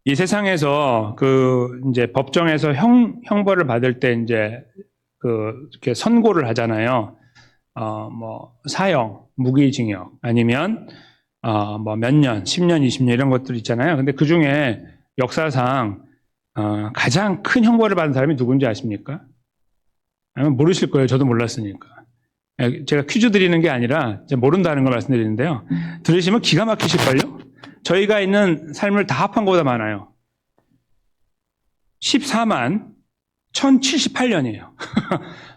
이 세상에서 이제 법정에서 형벌을 받을 때 이제 이렇게 선고를 하잖아요. 사형, 무기징역, 아니면, 몇 년, 10년, 20년 이런 것들 있잖아요. 근데 그 중에 역사상, 가장 큰 형벌을 받은 사람이 누군지 아십니까? 아마 모르실 거예요. 저도 몰랐으니까. 제가 퀴즈 드리는 게 아니라 모른다는 걸 말씀드리는데요. 들으시면 기가 막히실걸요? 저희가 있는 삶을 다 합한 것보다 많아요. 14만 1078년이에요.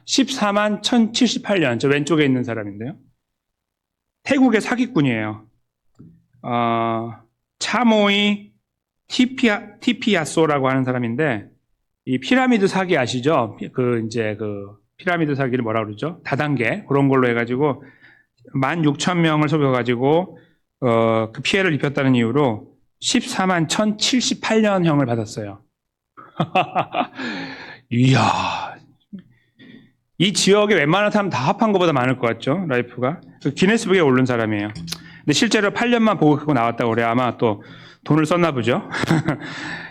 14만 1078년. 저 왼쪽에 있는 사람인데요. 태국의 사기꾼이에요. 차모이 티피아소라고 하는 사람인데, 이 피라미드 사기 아시죠? 피라미드 사기를 뭐라 그러죠? 다단계. 그런 걸로 해가지고, 16,000명을 속여가지고, 그 피해를 입혔다는 이유로 14만 1078년형을 받았어요. 이야. 이 지역에 웬만한 사람 다 합한 것보다 많을 것 같죠? 라이프가. 기네스북에 오른 사람이에요. 근데 실제로 8년만 보고하고 나왔다고 그래요. 아마 또 돈을 썼나 보죠.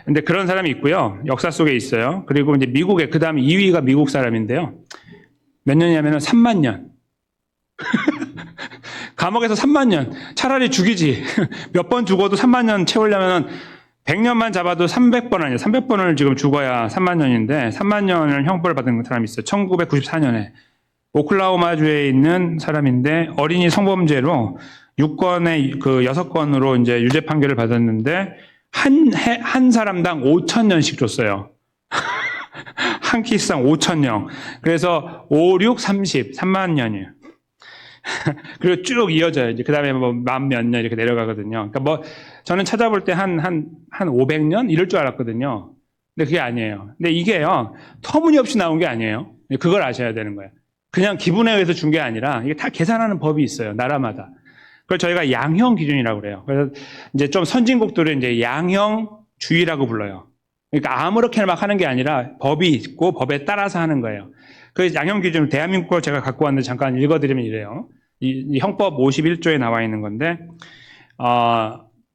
근데 그런 사람이 있고요. 역사 속에 있어요. 그리고 이제 미국에, 그 다음 2위가 미국 사람인데요. 몇 년이냐면 3만 년. 감옥에서 3만 년. 차라리 죽이지. 몇 번 죽어도 3만 년 채우려면 100년만 잡아도 300번 아니에요. 300번을 지금 죽어야 3만 년인데 3만 년을 형벌을 받은 사람이 있어요. 1994년에. 오클라호마주에 있는 사람인데 어린이 성범죄로 6건에 6건으로 이제 유죄 판결을 받았는데 한 사람당 5,000년씩 줬어요. 한 케이스당 5,000년. 그래서 5, 6, 30, 3만 년이에요. 그리고 쭉 이어져요. 이제 그 다음에 만 몇 년 이렇게 내려가거든요. 그러니까 저는 찾아볼 때 한 500년? 이럴 줄 알았거든요. 근데 그게 아니에요. 근데 이게요, 터무니없이 나온 게 아니에요. 그걸 아셔야 되는 거예요. 그냥 기분에 의해서 준 게 아니라, 이게 다 계산하는 법이 있어요. 나라마다. 그걸 저희가 양형 기준이라고 그래요. 그래서 이제 좀 선진국들은 이제 양형주의라고 불러요. 그러니까 아무렇게나 막 하는 게 아니라 법이 있고 법에 따라서 하는 거예요. 그 양형 기준을 대한민국 걸 제가 갖고 왔는데 잠깐 읽어드리면 이래요. 이 형법 51조에 나와 있는 건데,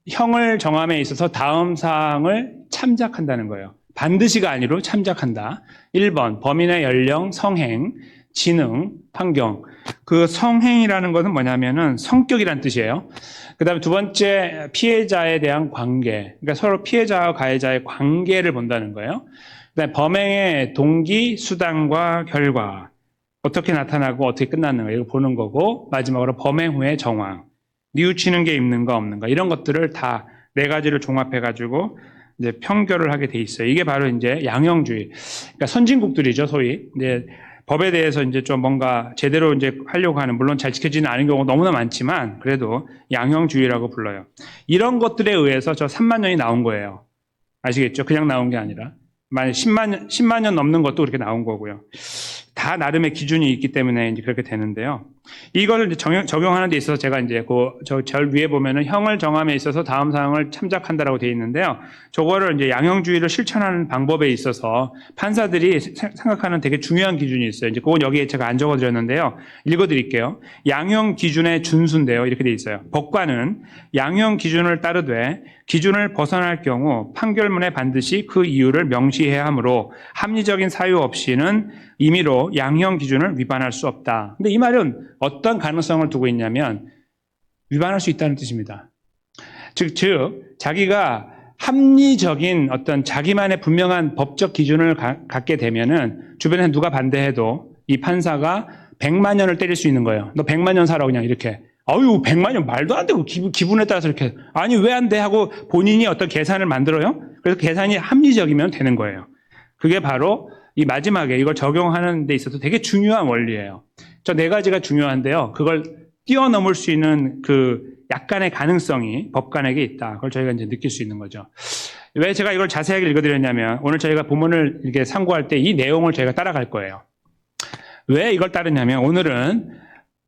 형을 정함에 있어서 다음 사항을 참작한다는 거예요. 반드시가 아니로 참작한다. 1번, 범인의 연령, 성행, 지능, 판경. 그 성행이라는 것은 뭐냐면은 성격이란 뜻이에요. 그 다음에 두 번째, 피해자에 대한 관계. 그러니까 서로 피해자와 가해자의 관계를 본다는 거예요. 그 다음에 범행의 동기, 수단과 결과. 어떻게 나타나고 어떻게 끝났는가. 이거 보는 거고, 마지막으로 범행 후의 정황. 뉘우치는 게 있는가 없는가. 이런 것들을 다 네 가지를 종합해가지고 이제 평결을 하게 돼 있어요. 이게 바로 이제 양형주의. 그러니까 선진국들이죠, 소위. 이제 법에 대해서 이제 좀 뭔가 제대로 이제 하려고 하는, 물론 잘 지켜지는 않은 경우가 너무나 많지만 그래도 양형주의라고 불러요. 이런 것들에 의해서 저 3만 년이 나온 거예요. 아시겠죠? 그냥 나온 게 아니라. 만약 10만 년 넘는 것도 그렇게 나온 거고요. 다 나름의 기준이 있기 때문에 이제 그렇게 되는데요. 이걸 이제 적용하는 데 있어서 제가 이제 절 위에 보면은 형을 정함에 있어서 다음 사항을 참작한다라고 되어 있는데요. 저거를 이제 양형주의를 실천하는 방법에 있어서 판사들이 생각하는 되게 중요한 기준이 있어요. 이제 그건 여기에 제가 안 적어드렸는데요. 읽어드릴게요. 양형 기준의 준수인데요. 이렇게 되어 있어요. 법관은 양형 기준을 따르되 기준을 벗어날 경우 판결문에 반드시 그 이유를 명시해야 하므로 합리적인 사유 없이는 임의로 양형 기준을 위반할 수 없다. 근데 이 말은 어떤 가능성을 두고 있냐면 위반할 수 있다는 뜻입니다. 즉 자기가 합리적인 어떤 자기만의 분명한 법적 기준을 갖게 되면은 주변에 누가 반대해도 이 판사가 100만 년을 때릴 수 있는 거예요. 너 100만 년 살아 그냥 이렇게. 아유 100만 년 말도 안 되고 기분에 따라서 이렇게 아니 왜 안 돼 하고 본인이 어떤 계산을 만들어요. 그래서 계산이 합리적이면 되는 거예요. 그게 바로 이 마지막에 이걸 적용하는 데 있어서 되게 중요한 원리예요. 저 네 가지가 중요한데요. 그걸 뛰어넘을 수 있는 그 약간의 가능성이 법관에게 있다. 그걸 저희가 이제 느낄 수 있는 거죠. 왜 제가 이걸 자세하게 읽어드렸냐면 오늘 저희가 본문을 이렇게 상고할 때 이 내용을 저희가 따라갈 거예요. 왜 이걸 따르냐면 오늘은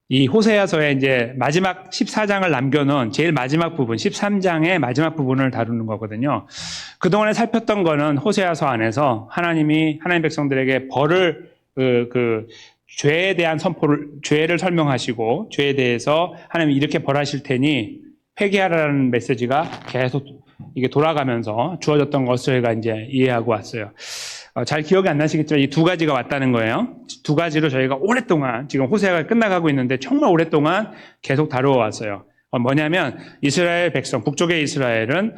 이 호세아서의 이제 마지막 14장을 남겨놓은 제일 마지막 부분, 13장의 마지막 부분을 다루는 거거든요. 그동안에 살폈던 거는 호세아서 안에서 하나님 백성들에게 벌을, 죄에 대한 죄를 설명하시고, 죄에 대해서 하나님이 이렇게 벌하실 테니 회개하라는 메시지가 계속 이게 돌아가면서 주어졌던 것을 저희가 이제 이해하고 왔어요. 잘 기억이 안 나시겠지만 이 두 가지가 왔다는 거예요. 두 가지로 저희가 오랫동안 지금 호세아가 끝나가고 있는데 정말 오랫동안 계속 다루어 왔어요. 뭐냐면 이스라엘 백성, 북쪽의 이스라엘은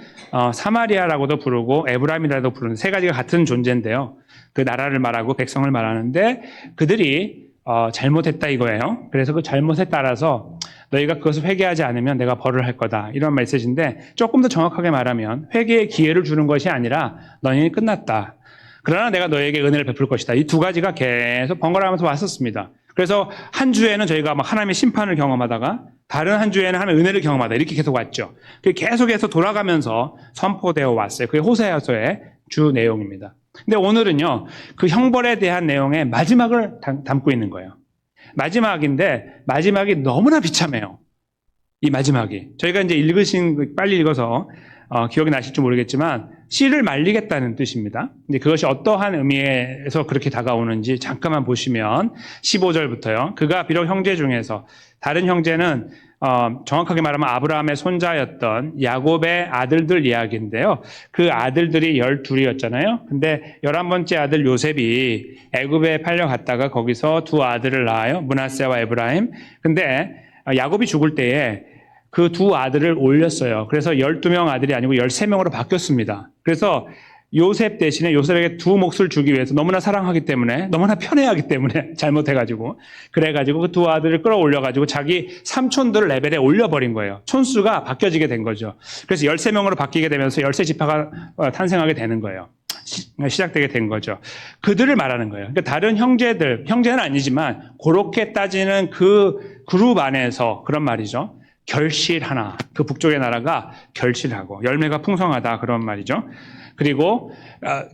사마리아라고도 부르고 에브라임이라고 부르는 세 가지가 같은 존재인데요. 그 나라를 말하고 백성을 말하는데 그들이 잘못했다 이거예요. 그래서 그 잘못에 따라서 너희가 그것을 회개하지 않으면 내가 벌을 할 거다. 이런 메시지인데 조금 더 정확하게 말하면 회개의 기회를 주는 것이 아니라 너희는 끝났다. 그러나 내가 너에게 은혜를 베풀 것이다. 이 두 가지가 계속 번갈아가면서 왔었습니다. 그래서 한 주에는 저희가 막 하나님의 심판을 경험하다가 다른 한 주에는 하나님의 은혜를 경험하다. 이렇게 계속 왔죠. 계속해서 돌아가면서 선포되어 왔어요. 그게 호세아서의 주 내용입니다. 근데 오늘은요, 그 형벌에 대한 내용의 마지막을 담고 있는 거예요. 마지막인데 마지막이 너무나 비참해요. 이 마지막이. 저희가 이제 빨리 읽어서 기억이 나실지 모르겠지만 씨를 말리겠다는 뜻입니다. 근데 그것이 어떠한 의미에서 그렇게 다가오는지 잠깐만 보시면 15절부터요. 그가 비록 형제 중에서 다른 형제는 정확하게 말하면 아브라함의 손자였던 야곱의 아들들 이야기인데요. 그 아들들이 12이었잖아요. 근데 11번째 아들 요셉이 애굽에 팔려갔다가 거기서 두 아들을 낳아요. 므낫세와 에브라임. 근데 야곱이 죽을 때에 그 두 아들을 올렸어요. 그래서 12명 아들이 아니고 13명으로 바뀌었습니다. 그래서 요셉 대신에 요셉에게 두 몫을 주기 위해서 너무나 사랑하기 때문에, 너무나 편애하기 때문에 잘못해가지고, 그래가지고 그 두 아들을 끌어올려가지고 자기 삼촌들 레벨에 올려버린 거예요. 촌수가 바뀌어지게 된 거죠. 그래서 13명으로 바뀌게 되면서 13지파가 탄생하게 되는 거예요. 시작되게 된 거죠. 그들을 말하는 거예요. 그러니까 다른 형제는 아니지만, 그렇게 따지는 그 그룹 안에서 그런 말이죠. 결실하나, 그 북쪽의 나라가 결실하고 열매가 풍성하다 그런 말이죠. 그리고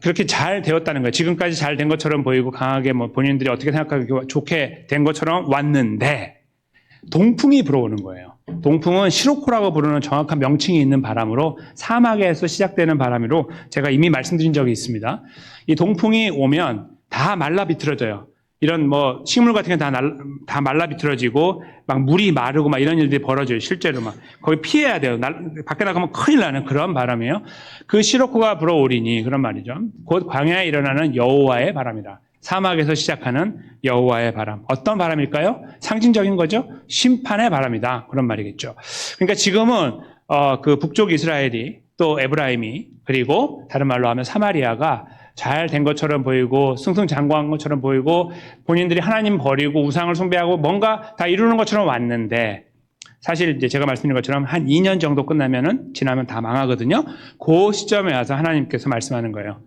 그렇게 잘 되었다는 거예요. 지금까지 잘 된 것처럼 보이고 강하게 뭐 본인들이 어떻게 생각하고 좋게 된 것처럼 왔는데 동풍이 불어오는 거예요. 동풍은 시로코라고 부르는 정확한 명칭이 있는 바람으로 사막에서 시작되는 바람으로 제가 이미 말씀드린 적이 있습니다. 이 동풍이 오면 다 말라 비틀어져요. 이런 뭐 식물 같은 게 다 말라 비틀어지고 막 물이 마르고 막 이런 일들이 벌어져요. 실제로 막 거기 피해야 돼요. 밖에 나가면 큰일 나는 그런 바람이에요. 그 시로코가 불어오리니 그런 말이죠. 곧 광야에 일어나는 여호와의 바람이다. 사막에서 시작하는 여호와의 바람. 어떤 바람일까요? 상징적인 거죠. 심판의 바람이다. 그런 말이겠죠. 그러니까 지금은 그 북쪽 이스라엘이 또 에브라임이 그리고 다른 말로 하면 사마리아가 잘 된 것처럼 보이고 승승장구한 것처럼 보이고 본인들이 하나님 버리고 우상을 숭배하고 뭔가 다 이루는 것처럼 왔는데 사실 이제 제가 말씀드린 것처럼 한 2년 정도 지나면 다 망하거든요. 그 시점에 와서 하나님께서 말씀하는 거예요.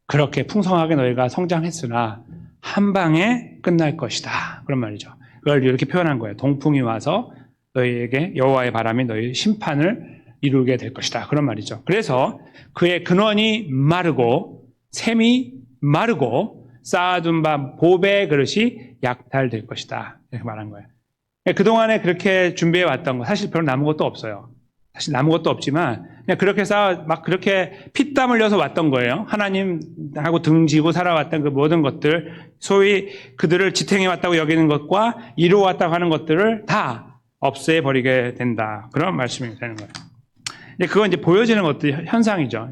그렇게 풍성하게 너희가 성장했으나 한 방에 끝날 것이다. 그런 말이죠. 그걸 이렇게 표현한 거예요. 동풍이 와서 너희에게 여호와의 바람이 너희 심판을 이루게 될 것이다. 그런 말이죠. 그래서 그의 근원이 마르고 샘이 마르고 쌓아둔 바 보배의 그릇이 약탈될 것이다. 이렇게 말한 거예요. 그동안에 그렇게 준비해 왔던 거 사실 별로 남은 것도 없어요. 사실 남은 것도 없지만 그냥 그렇게 막 그렇게 피땀 흘려서 왔던 거예요. 하나님하고 등지고 살아왔던 그 모든 것들, 소위 그들을 지탱해 왔다고 여기는 것과 이루어 왔다고 하는 것들을 다 없애버리게 된다. 그런 말씀이 되는 거예요. 그건 이제 보여지는 것도 현상이죠.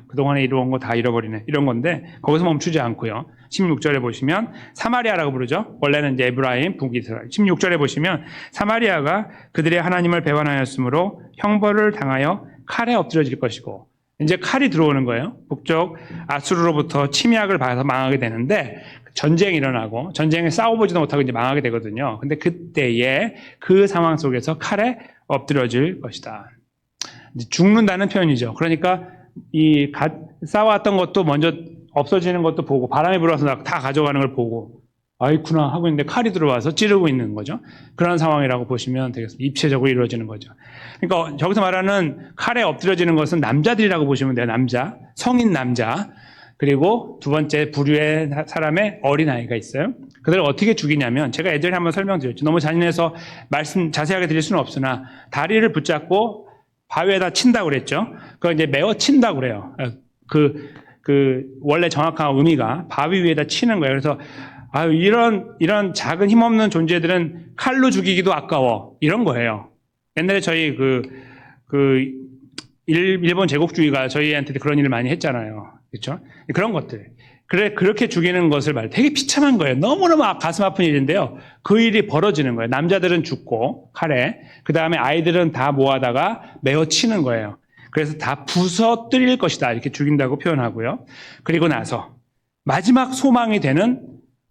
그동안에 이루어온 거 다 잃어버리네. 이런 건데, 거기서 멈추지 않고요. 16절에 보시면, 사마리아라고 부르죠. 원래는 이제 에브라임, 북이스라엘. 16절에 보시면, 사마리아가 그들의 하나님을 배반하였으므로 형벌을 당하여 칼에 엎드려질 것이고, 이제 칼이 들어오는 거예요. 북쪽 아수르로부터 침략을 받아서 망하게 되는데, 전쟁이 일어나고, 전쟁에 싸워보지도 못하고 이제 망하게 되거든요. 근데 그때에 그 상황 속에서 칼에 엎드려질 것이다. 죽는다는 표현이죠. 그러니까 쌓아왔던 것도 먼저 없어지는 것도 보고 바람이 불어서 다 가져가는 걸 보고 아이쿠나 하고 있는데 칼이 들어와서 찌르고 있는 거죠. 그런 상황이라고 보시면 되겠습니다. 입체적으로 이루어지는 거죠. 그러니까 저기서 말하는 칼에 엎드려지는 것은 남자들이라고 보시면 돼요. 성인 남자. 그리고 두 번째 부류의 사람의 어린아이가 있어요. 그들을 어떻게 죽이냐면 제가 예전에 한번 설명드렸죠. 너무 잔인해서 말씀 자세하게 드릴 수는 없으나 다리를 붙잡고 바위에다 친다고 그랬죠. 그걸 이제 메어 친다고 그래요. 원래 정확한 의미가 바위 위에다 치는 거예요. 그래서, 이런 작은 힘없는 존재들은 칼로 죽이기도 아까워. 이런 거예요. 옛날에 저희 일본 제국주의가 저희한테 그런 일을 많이 했잖아요. 그렇죠? 그런 것들. 그렇게 죽이는 것을 되게 비참한 거예요. 너무너무 가슴 아픈 일인데요. 그 일이 벌어지는 거예요. 남자들은 죽고, 칼에. 그 다음에 아이들은 다 모아다가 메어 치는 거예요. 그래서 다 부서뜨릴 것이다. 이렇게 죽인다고 표현하고요. 그리고 나서 마지막 소망이 되는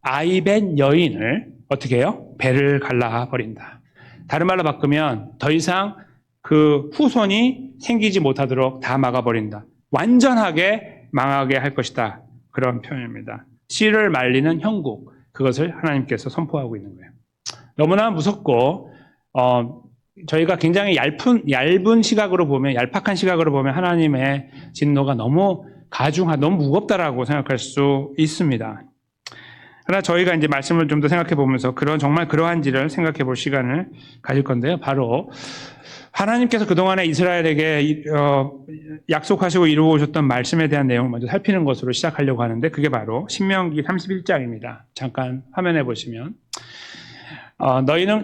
아이벤 여인을 어떻게 해요? 배를 갈라버린다. 다른 말로 바꾸면 더 이상 그 후손이 생기지 못하도록 다 막아버린다. 완전하게 망하게 할 것이다. 그런 표현입니다. 씨를 말리는 형국, 그것을 하나님께서 선포하고 있는 거예요. 너무나 무섭고 저희가 굉장히 얇은 시각으로 보면, 얄팍한 시각으로 보면 하나님의 진노가 너무 너무 무겁다라고 생각할 수 있습니다. 그러나 저희가 이제 말씀을 좀 더 생각해 보면서 정말 그러한지를 생각해 볼 시간을 가질 건데요. 바로 하나님께서 그동안에 이스라엘에게 약속하시고 이루어 오셨던 말씀에 대한 내용을 먼저 살피는 것으로 시작하려고 하는데, 그게 바로 신명기 31장입니다. 잠깐 화면에 보시면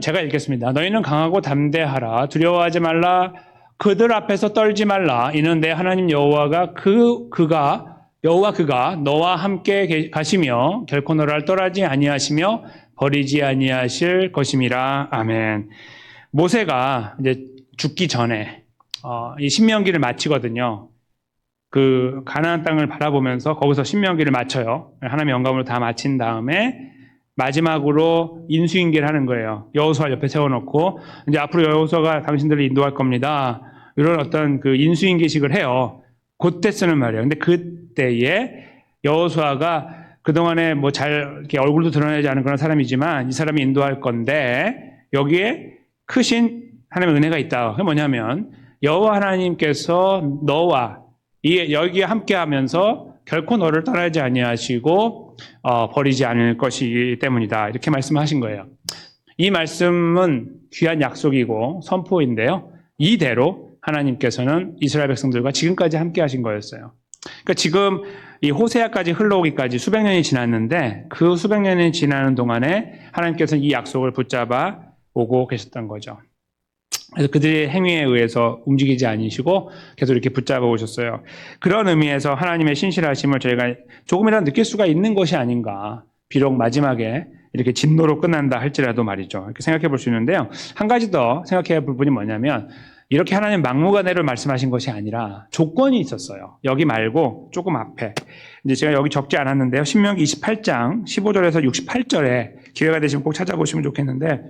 제가 읽겠습니다. 너희는 강하고 담대하라. 두려워하지 말라. 그들 앞에서 떨지 말라. 이는 내 하나님 여호와가 그가 너와 함께 가시며 결코 너를 떠나지 아니하시며 버리지 아니하실 것임이라. 아멘. 모세가 이제 죽기 전에 이 신명기를 마치거든요. 그 가나안 땅을 바라보면서 거기서 신명기를 마쳐요. 하나님의 영감으로 다 마친 다음에 마지막으로 인수인계를 하는 거예요. 여호수아 옆에 세워놓고 이제 앞으로 여호수아가 당신들을 인도할 겁니다. 이런 어떤 그 인수인계식을 해요. 그때 쓰는 말이에요. 근데 그때에 여호수아가 그동안에 뭐 잘 이렇게 얼굴도 드러내지 않은 그런 사람이지만 이 사람이 인도할 건데 여기에 크신 하나님의 은혜가 있다. 그게 뭐냐면 여호와 하나님께서 너와 여기에 함께하면서 결코 너를 떠나지 아니하시고 버리지 않을 것이기 때문이다. 이렇게 말씀하신 거예요. 이 말씀은 귀한 약속이고 선포인데요. 이대로 하나님께서는 이스라엘 백성들과 지금까지 함께하신 거였어요. 그러니까 지금 이 호세아까지 흘러오기까지 수백 년이 지났는데 그 수백 년이 지나는 동안에 하나님께서는 이 약속을 붙잡아 오고 계셨던 거죠. 그래서 그들의 행위에 의해서 움직이지 않으시고 계속 이렇게 붙잡아 오셨어요. 그런 의미에서 하나님의 신실하심을 저희가 조금이라도 느낄 수가 있는 것이 아닌가. 비록 마지막에 이렇게 진노로 끝난다 할지라도 말이죠. 이렇게 생각해 볼 수 있는데요. 한 가지 더 생각해 볼 부분이 뭐냐면 이렇게 하나님 막무가내로 말씀하신 것이 아니라 조건이 있었어요. 여기 말고 조금 앞에. 이제 제가 여기 적지 않았는데요. 신명기 28장 15절에서 68절에 기회가 되시면 꼭 찾아보시면 좋겠는데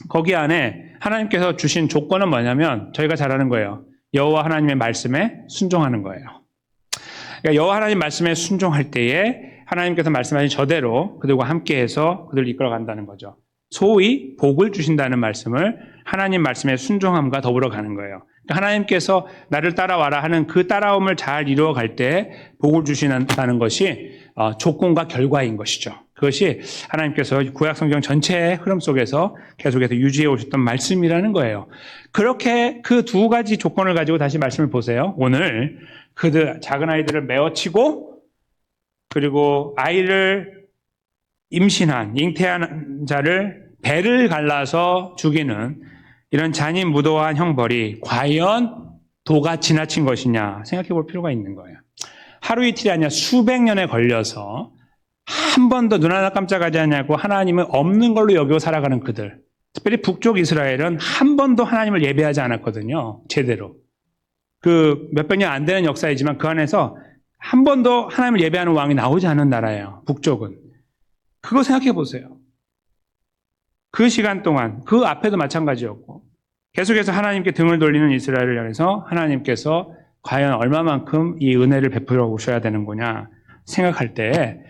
거기 안에 하나님께서 주신 조건은 뭐냐면 저희가 잘 아는 거예요. 여호와 하나님의 말씀에 순종하는 거예요. 그러니까 여호와 하나님 말씀에 순종할 때에 하나님께서 말씀하신 저대로 그들과 함께해서 그들을 이끌어 간다는 거죠. 소위 복을 주신다는 말씀을 하나님 말씀에 순종함과 더불어 가는 거예요. 그러니까 하나님께서 나를 따라와라 하는 그 따라옴을 잘 이루어 갈 때 복을 주신다는 것이 조건과 결과인 것이죠. 그것이 하나님께서 구약 성경 전체의 흐름 속에서 계속해서 유지해 오셨던 말씀이라는 거예요. 그렇게 그 두 가지 조건을 가지고 다시 말씀을 보세요. 오늘 그들 작은 아이들을 메어치고 그리고 아이를 잉태한 자를 배를 갈라서 죽이는 이런 잔인무도한 형벌이 과연 도가 지나친 것이냐 생각해 볼 필요가 있는 거예요. 하루 이틀이 아니라 수백 년에 걸려서 한 번도 눈 하나 깜짝하지 않냐고 하나님은 없는 걸로 여기고 살아가는 그들. 특별히 북쪽 이스라엘은 한 번도 하나님을 예배하지 않았거든요. 제대로. 그 몇백 년 안 되는 역사이지만 그 안에서 한 번도 하나님을 예배하는 왕이 나오지 않은 나라예요. 북쪽은. 그거 생각해 보세요. 그 시간 동안 그 앞에도 마찬가지였고 계속해서 하나님께 등을 돌리는 이스라엘을 향해서 하나님께서 과연 얼마만큼 이 은혜를 베풀어 오셔야 되는 거냐 생각할 때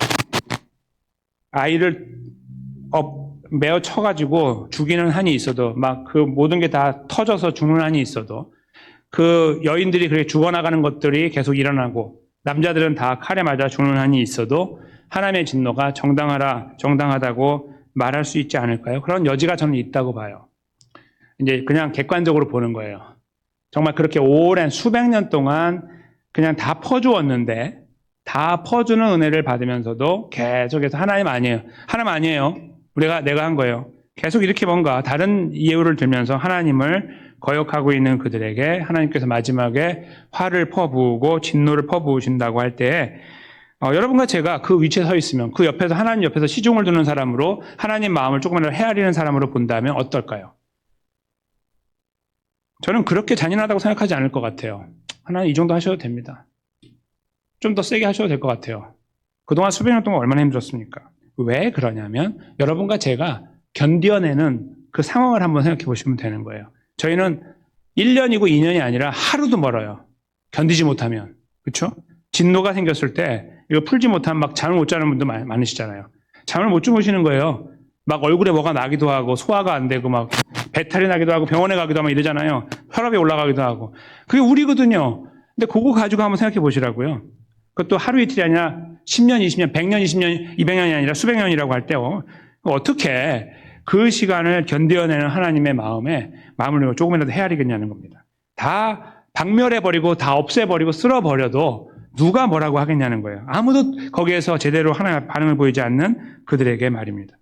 아이를 메어 쳐가지고 죽이는 한이 있어도 막 그 모든 게 다 터져서 죽는 한이 있어도 그 여인들이 그렇게 죽어나가는 것들이 계속 일어나고 남자들은 다 칼에 맞아 죽는 한이 있어도 하나님의 진노가 정당하다고 말할 수 있지 않을까요? 그런 여지가 저는 있다고 봐요. 이제 그냥 객관적으로 보는 거예요. 정말 그렇게 오랜 수백 년 동안 그냥 다 퍼주었는데 다 퍼주는 은혜를 받으면서도 계속해서 하나님 아니에요. 내가 한 거예요. 계속 이렇게 뭔가 다른 이유를 들면서 하나님을 거역하고 있는 그들에게 하나님께서 마지막에 화를 퍼부으고 진노를 퍼부으신다고 할 때 여러분과 제가 그 위치에 서 있으면 그 옆에서 하나님 옆에서 시중을 두는 사람으로 하나님 마음을 조금이라도 헤아리는 사람으로 본다면 어떨까요? 저는 그렇게 잔인하다고 생각하지 않을 것 같아요. 하나님 이 정도 하셔도 됩니다. 좀 더 세게 하셔도 될 것 같아요. 그동안 수백 년 동안 얼마나 힘들었습니까? 왜 그러냐면 여러분과 제가 견뎌내는 그 상황을 한번 생각해 보시면 되는 거예요. 저희는 1년이고 2년이 아니라 하루도 멀어요. 견디지 못하면. 그렇죠? 진노가 생겼을 때 이거 풀지 못하면 막 잠을 못 자는 분도 많으시잖아요. 잠을 못 주무시는 거예요. 막 얼굴에 뭐가 나기도 하고 소화가 안 되고 막 배탈이 나기도 하고 병원에 가기도 하고 이러잖아요. 혈압이 올라가기도 하고. 그게 우리거든요. 근데 그거 가지고 한번 생각해 보시라고요. 그것도 하루 이틀이 아니라 10년, 20년, 100년, 20년, 200년이 아니라 수백 년이라고 할 때 어떻게 그 시간을 견뎌내는 하나님의 마음을 조금이라도 헤아리겠냐는 겁니다. 다 박멸해버리고 다 없애버리고 쓸어버려도 누가 뭐라고 하겠냐는 거예요. 아무도 거기에서 제대로 하나의 반응을 보이지 않는 그들에게 말입니다.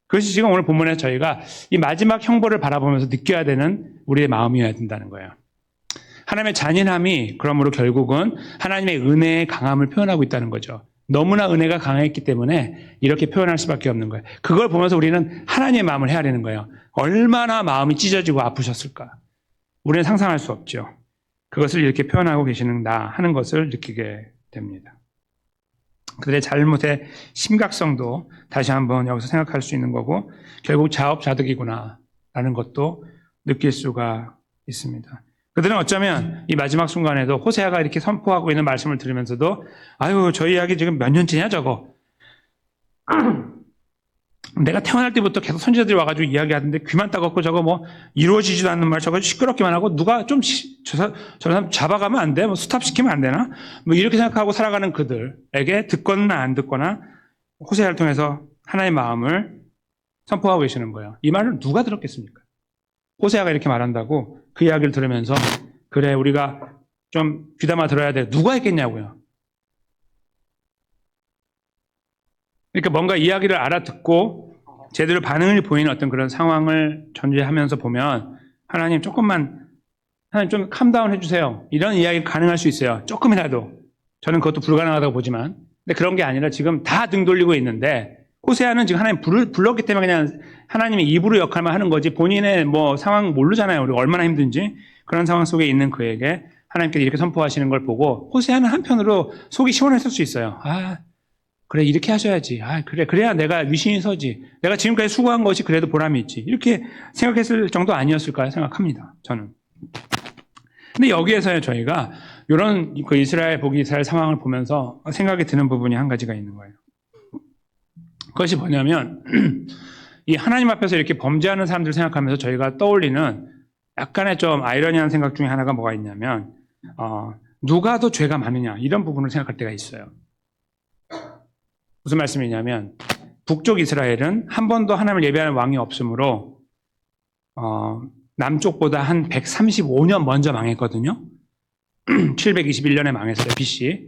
그것이 지금 오늘 본문에서 저희가 이 마지막 형벌을 바라보면서 느껴야 되는 우리의 마음이어야 된다는 거예요. 하나님의 잔인함이 그러므로 결국은 하나님의 은혜의 강함을 표현하고 있다는 거죠. 너무나 은혜가 강했기 때문에 이렇게 표현할 수밖에 없는 거예요. 그걸 보면서 우리는 하나님의 마음을 헤아리는 거예요. 얼마나 마음이 찢어지고 아프셨을까. 우리는 상상할 수 없죠. 그것을 이렇게 표현하고 계시는다 하는 것을 느끼게 됩니다. 그들의 잘못의 심각성도 다시 한번 여기서 생각할 수 있는 거고 결국 자업자득이구나 라는 것도 느낄 수가 있습니다. 그들은 어쩌면 이 마지막 순간에도 호세아가 이렇게 선포하고 있는 말씀을 들으면서도 아유 저 이야기 지금 몇 년째냐 저거 내가 태어날 때부터 계속 선지자들이 와가지고 이야기하던데 귀만 따갑고 저거 뭐 이루어지지도 않는 말 저거 시끄럽기만 하고 누가 좀 저 사람 잡아가면 안 돼? 뭐 스탑시키면 안 되나? 뭐 이렇게 생각하고 살아가는 그들에게 듣거나 안 듣거나 호세아를 통해서 하나님의 마음을 선포하고 계시는 거예요. 이 말을 누가 들었겠습니까? 호세아가 이렇게 말한다고 그 이야기를 들으면서 그래 우리가 좀 귀담아 들어야 돼. 누가 했겠냐고요. 그러니까 뭔가 이야기를 알아듣고 제대로 반응을 보이는 어떤 그런 상황을 전제하면서 보면 하나님 하나님 좀 캄다운 해주세요. 이런 이야기가 가능할 수 있어요. 조금이라도. 저는 그것도 불가능하다고 보지만. 근데 그런 게 아니라 지금 다 등 돌리고 있는데 호세아는 지금 하나님 불렀기 때문에 그냥 하나님의 입으로 역할만 하는 거지 본인의 뭐 상황 모르잖아요. 우리가 얼마나 힘든지. 그런 상황 속에 있는 그에게 하나님께서 이렇게 선포하시는 걸 보고 호세아는 한편으로 속이 시원했을 수 있어요. 아 그래 이렇게 하셔야지. 아 그래 그래야 내가 위신이 서지. 내가 지금까지 수고한 것이 그래도 보람이 있지. 이렇게 생각했을 정도 아니었을까 생각합니다. 저는. 근데 여기에서요 저희가 이런 그 이스라엘 상황을 보면서 생각이 드는 부분이 한 가지가 있는 거예요. 그것이 뭐냐면 이 하나님 앞에서 이렇게 범죄하는 사람들 생각하면서 저희가 떠올리는 약간의 좀 아이러니한 생각 중에 하나가 뭐가 있냐면 누가 더 죄가 많으냐 이런 부분을 생각할 때가 있어요. 무슨 말씀이냐면 북쪽 이스라엘은 한 번도 하나님을 예배하는 왕이 없으므로 남쪽보다 한 135년 먼저 망했거든요. 721년에 망했어요. BC.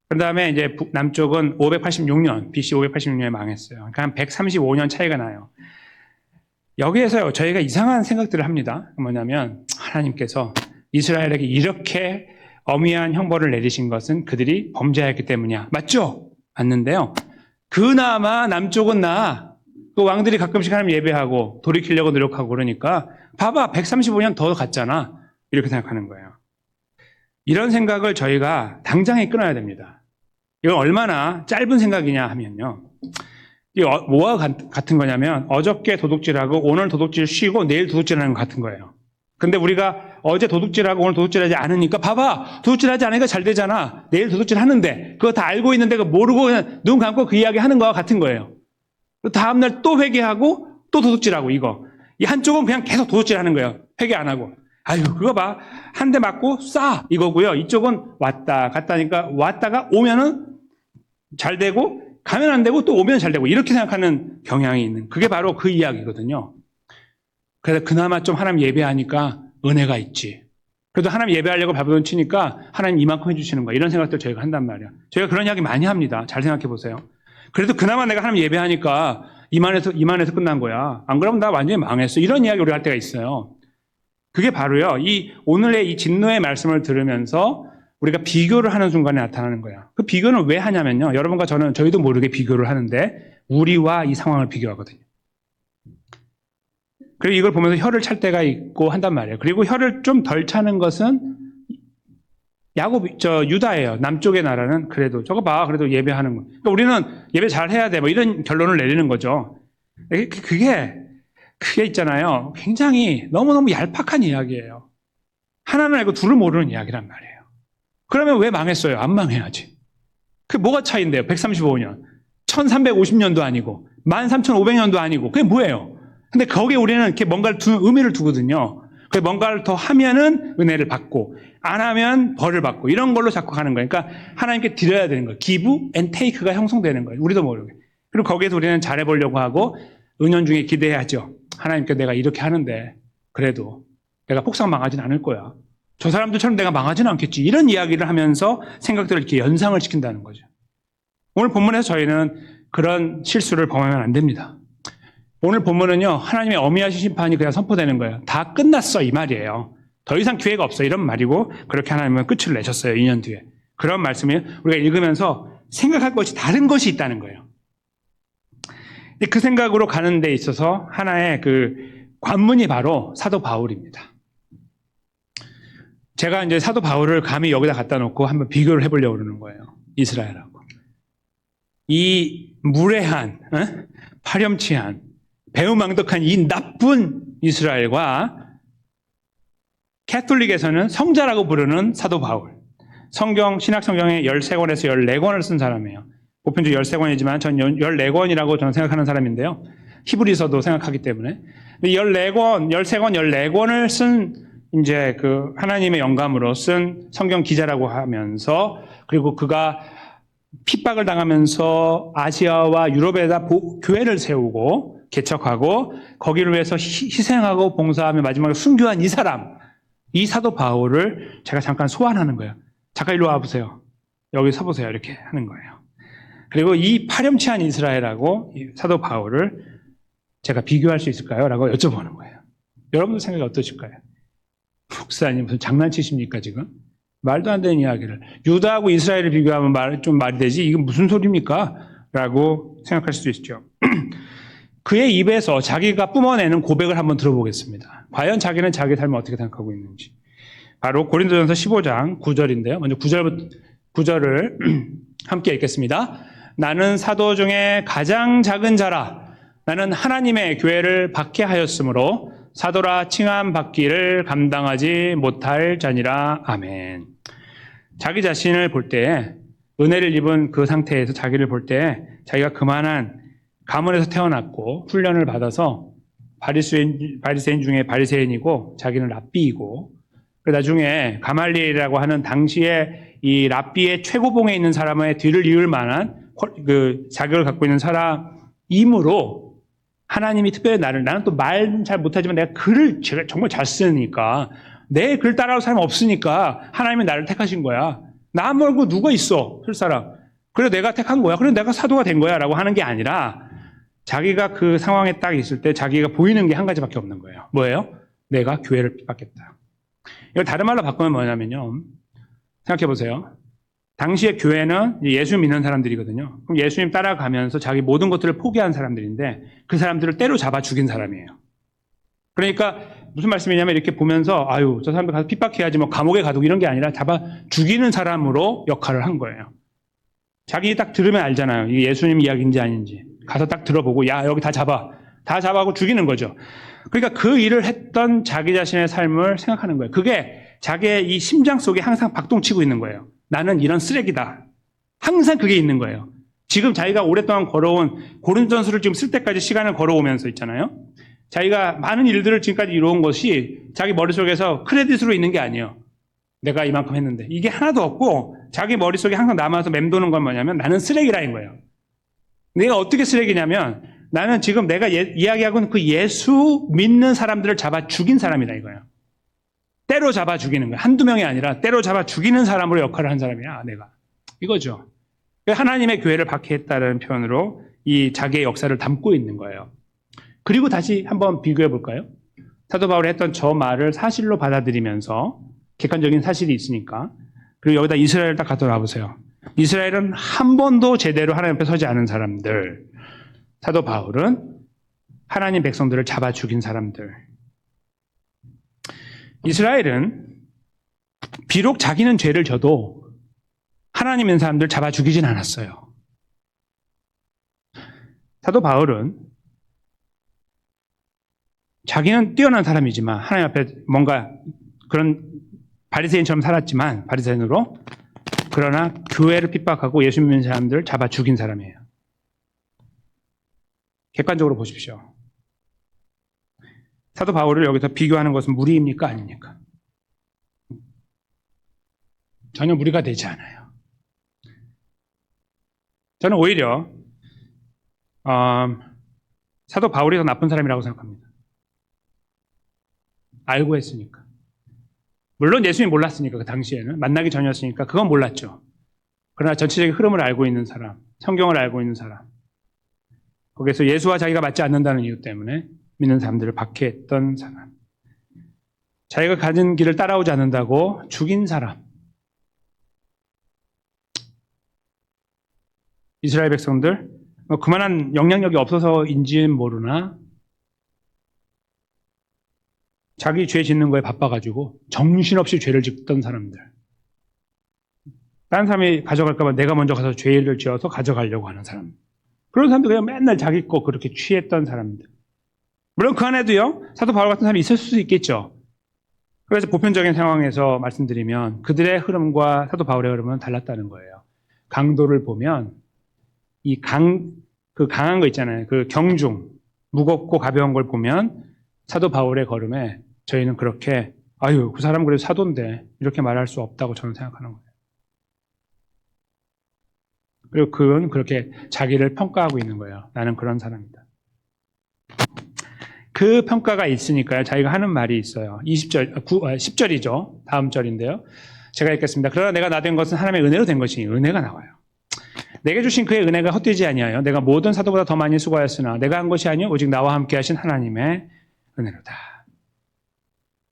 그 다음에 이제 남쪽은 586년, BC 586년에 망했어요. 그러니까 한 135년 차이가 나요. 여기에서 저희가 이상한 생각들을 합니다. 뭐냐면 하나님께서 이스라엘에게 이렇게 엄위한 형벌을 내리신 것은 그들이 범죄했기 때문이야. 맞죠? 맞는데요. 그나마 남쪽은 그 왕들이 가끔씩 하나님 예배하고 돌이키려고 노력하고 그러니까 봐봐 135년 더 갔잖아. 이렇게 생각하는 거예요. 이런 생각을 저희가 당장에 끊어야 됩니다. 이건 얼마나 짧은 생각이냐 하면요. 이게 뭐와 같은 거냐면 어저께 도둑질하고 오늘 도둑질 쉬고 내일 도둑질하는 것 같은 거예요. 근데 우리가 어제 도둑질하고 오늘 도둑질하지 않으니까 봐봐 도둑질하지 않으니까 잘 되잖아. 내일 도둑질하는데 그거 다 알고 있는데 그거 모르고 그냥 눈 감고 그 이야기 하는 거와 같은 거예요. 다음날 또 회개하고 또 도둑질하고 이거. 이 한쪽은 그냥 계속 도둑질하는 거예요. 회개 안 하고. 아유 그거 봐. 한 대 맞고 싸 이거고요. 이쪽은 왔다 갔다니까 왔다가 오면은 잘 되고 가면 안 되고 또 오면 잘 되고 이렇게 생각하는 경향이 있는 그게 바로 그 이야기거든요. 그래서 그나마 좀 하나님 예배하니까 은혜가 있지. 그래도 하나님 예배하려고 발버둥 치니까 하나님 이만큼 해주시는 거야. 이런 생각들 저희가 한단 말이야. 저희가 그런 이야기 많이 합니다. 잘 생각해 보세요. 그래도 그나마 내가 하나님 예배하니까 이만해서 끝난 거야. 안 그러면 나 완전히 망했어. 이런 이야기 우리가 할 때가 있어요. 그게 바로요, 이 오늘의 이 진노의 말씀을 들으면서 우리가 비교를 하는 순간에 나타나는 거야. 그 비교는 왜 하냐면요, 여러분과 저희도 모르게 비교를 하는데 우리와 이 상황을 비교하거든요. 그리고 이걸 보면서 혀를 찰 때가 있고 한단 말이에요. 그리고 혀를 좀 덜 차는 것은 유다예요. 남쪽의 나라는 그래도 저거 봐, 그래도 예배하는 거. 그러니까 우리는 예배 잘 해야 돼, 뭐 이런 결론을 내리는 거죠. 그게 있잖아요. 굉장히 너무너무 얄팍한 이야기예요. 하나는 알고 둘을 모르는 이야기란 말이에요. 그러면 왜 망했어요? 안 망해야지. 그게 뭐가 차이인데요? 135년. 1350년도 아니고, 13,500년도 아니고, 그게 뭐예요? 근데 거기에 우리는 이렇게 뭔가를 의미를 두거든요. 그래서 뭔가를 더 하면은 은혜를 받고, 안 하면 벌을 받고, 이런 걸로 자꾸 가는 거예요. 그러니까 하나님께 드려야 되는 거예요. give and take가 형성되는 거예요. 우리도 모르게. 그리고 거기에서 우리는 잘해보려고 하고, 은연중에 기대해야죠. 하나님께 내가 이렇게 하는데, 그래도 내가 폭삭 망하진 않을 거야. 저 사람들처럼 내가 망하지는 않겠지. 이런 이야기를 하면서 생각들을 이렇게 연상을 시킨다는 거죠. 오늘 본문에서 저희는 그런 실수를 범하면 안 됩니다. 오늘 본문은요, 하나님의 어미하신 심판이 그냥 선포되는 거예요. 다 끝났어, 이 말이에요. 더 이상 기회가 없어, 이런 말이고, 그렇게 하나님은 끝을 내셨어요, 2년 뒤에. 그런 말씀이 우리가 읽으면서 생각할 것이 다른 것이 있다는 거예요. 그 생각으로 가는 데 있어서 하나의 그 관문이 바로 사도 바울입니다. 제가 이제 사도 바울을 감히 여기다 갖다 놓고 한번 비교를 해보려고 그러는 거예요. 이스라엘하고. 이 무례한, 파렴치한, 배은망덕한 이 나쁜 이스라엘과 캐톨릭에서는 성자라고 부르는 사도 바울. 신약 성경의 13권에서 14권을 쓴 사람이에요. 보편적으로 13권이지만 전 14권이라고 저는 생각하는 사람인데요. 히브리서도 생각하기 때문에. 13권, 14권을 쓴 이제 그 하나님의 영감으로 쓴 성경 기자라고 하면서, 그리고 그가 핍박을 당하면서 아시아와 유럽에다 교회를 세우고 개척하고 거기를 위해서 희생하고 봉사하며 마지막에 순교한 이 사람, 이 사도 바울을 제가 잠깐 소환하는 거예요. 잠깐 일로 와보세요. 여기 서보세요. 이렇게 하는 거예요. 그리고 이 파렴치한 이스라엘하고 이 사도 바울을 제가 비교할 수 있을까요? 라고 여쭤보는 거예요. 여러분들 생각이 어떠실까요? 목사님 무슨 장난치십니까 지금? 말도 안 되는 이야기를. 유다하고 이스라엘을 비교하면 말이 되지, 이건 무슨 소리입니까? 라고 생각할 수도 있죠. 그의 입에서 자기가 뿜어내는 고백을 한번 들어보겠습니다. 과연 자기는 자기 삶을 어떻게 생각하고 있는지. 바로 고린도전서 15장 9절인데요. 먼저 9절을 함께 읽겠습니다. 나는 사도 중에 가장 작은 자라. 나는 하나님의 교회를 박해하였으므로 사도라 칭함 받기를 감당하지 못할 자니라. 아멘. 자기 자신을 볼 때, 은혜를 입은 그 상태에서 자기를 볼 때 자기가 그만한 가문에서 태어났고 훈련을 받아서 바리새인 중에 바리새인이고 자기는 랍비이고, 나중에 가말리엘이라고 하는 당시에 이 랍비의 최고봉에 있는 사람의 뒤를 이을 만한 그 자격을 갖고 있는 사람이므로 하나님이 특별히 나는 또 말 잘 못하지만 내가 글을 제가 정말 잘 쓰니까 내 글 따라올 사람이 없으니까 하나님이 나를 택하신 거야. 나 말고 누가 있어, 쓸 사람. 그래 내가 택한 거야. 그래 내가 사도가 된 거야 라고 하는 게 아니라 자기가 그 상황에 딱 있을 때 자기가 보이는 게 한 가지밖에 없는 거예요. 뭐예요? 내가 교회를 핍박했다. 이걸 다른 말로 바꾸면 뭐냐면요, 생각해 보세요. 당시의 교회는 예수 믿는 사람들이거든요. 그럼 예수님 따라가면서 자기 모든 것들을 포기한 사람들인데 그 사람들을 때려잡아 죽인 사람이에요. 그러니까 무슨 말씀이냐면 이렇게 보면서 아유 저 사람들 가서 핍박해야지 뭐 감옥에 가두고 이런 게 아니라 잡아 죽이는 사람으로 역할을 한 거예요. 자기 딱 들으면 알잖아요. 이게 예수님 이야기인지 아닌지. 가서 딱 들어보고 야 여기 다 잡아하고 죽이는 거죠. 그러니까 그 일을 했던 자기 자신의 삶을 생각하는 거예요. 그게 자기의 이 심장 속에 항상 박동치고 있는 거예요. 나는 이런 쓰레기다. 항상 그게 있는 거예요. 지금 자기가 오랫동안 걸어온 고린도전서를 지금 쓸 때까지 시간을 걸어오면서 있잖아요. 자기가 많은 일들을 지금까지 이루어온 것이 자기 머릿속에서 크레딧으로 있는 게 아니에요. 내가 이만큼 했는데. 이게 하나도 없고 자기 머릿속에 항상 남아서 맴도는 건 뭐냐면 나는 쓰레기라는 거예요. 내가 어떻게 쓰레기냐면 나는 지금 내가 이야기하고 있는 그 예수 믿는 사람들을 잡아 죽인 사람이다 이거예요. 때로 잡아 죽이는 거예요. 한두 명이 아니라 때로 잡아 죽이는 사람으로 역할을 한 사람이야 내가. 이거죠. 하나님의 교회를 박해했다는 표현으로 이 자기의 역사를 담고 있는 거예요. 그리고 다시 한번 비교해 볼까요? 사도 바울이 했던 저 말을 사실로 받아들이면서 객관적인 사실이 있으니까. 그리고 여기다 이스라엘을 딱 갖다 놔보세요. 이스라엘은 한 번도 제대로 하나님 앞에 서지 않은 사람들. 사도 바울은 하나님 백성들을 잡아 죽인 사람들. 이스라엘은 비록 자기는 죄를 져도 하나님 있는 사람들 잡아 죽이진 않았어요. 사도 바울은 자기는 뛰어난 사람이지만 하나님 앞에 뭔가 그런 바리새인처럼 살았지만 바리새인으로 그러나 교회를 핍박하고 예수 믿는 사람들을 잡아 죽인 사람이에요. 객관적으로 보십시오. 사도 바울을 여기서 비교하는 것은 무리입니까? 아닙니까? 전혀 무리가 되지 않아요. 저는 오히려 사도 바울이 더 나쁜 사람이라고 생각합니다. 알고 했으니까. 물론 예수님 몰랐으니까 그 당시에는 만나기 전이었으니까 그건 몰랐죠. 그러나 전체적인 흐름을 알고 있는 사람, 성경을 알고 있는 사람, 거기에서 예수와 자기가 맞지 않는다는 이유 때문에 믿는 사람들을 박해했던 사람, 자기가 가진 길을 따라오지 않는다고 죽인 사람. 이스라엘 백성들 그만한 영향력이 없어서인지는 모르나 자기 죄 짓는 거에 바빠가지고 정신없이 죄를 짓던 사람들. 다른 사람이 가져갈까 봐 내가 먼저 가서 죄를 지어서 가져가려고 하는 사람. 그런 사람들 그냥 맨날 자기 거 그렇게 취했던 사람들. 물론 그 안에도요, 사도 바울 같은 사람이 있을 수 있겠죠. 그래서 보편적인 상황에서 말씀드리면 그들의 흐름과 사도 바울의 흐름은 달랐다는 거예요. 강도를 보면 그 강한 거 있잖아요. 그 경중, 무겁고 가벼운 걸 보면 사도 바울의 걸음에 저희는 그렇게 아유, 그 사람은 그래도 사도인데 이렇게 말할 수 없다고 저는 생각하는 거예요. 그리고 그건 그렇게 자기를 평가하고 있는 거예요. 나는 그런 사람이다. 그 평가가 있으니까요. 자기가 하는 말이 있어요. 10절이죠. 다음 절인데요. 제가 읽겠습니다. 그러나 내가 나 된 것은 하나님의 은혜로 된 것이니 은혜가 나와요. 내게 주신 그의 은혜가 헛되지 아니하여 내가 모든 사도보다 더 많이 수고하였으나 내가 한 것이 아니요 오직 나와 함께 하신 하나님의 은혜로다.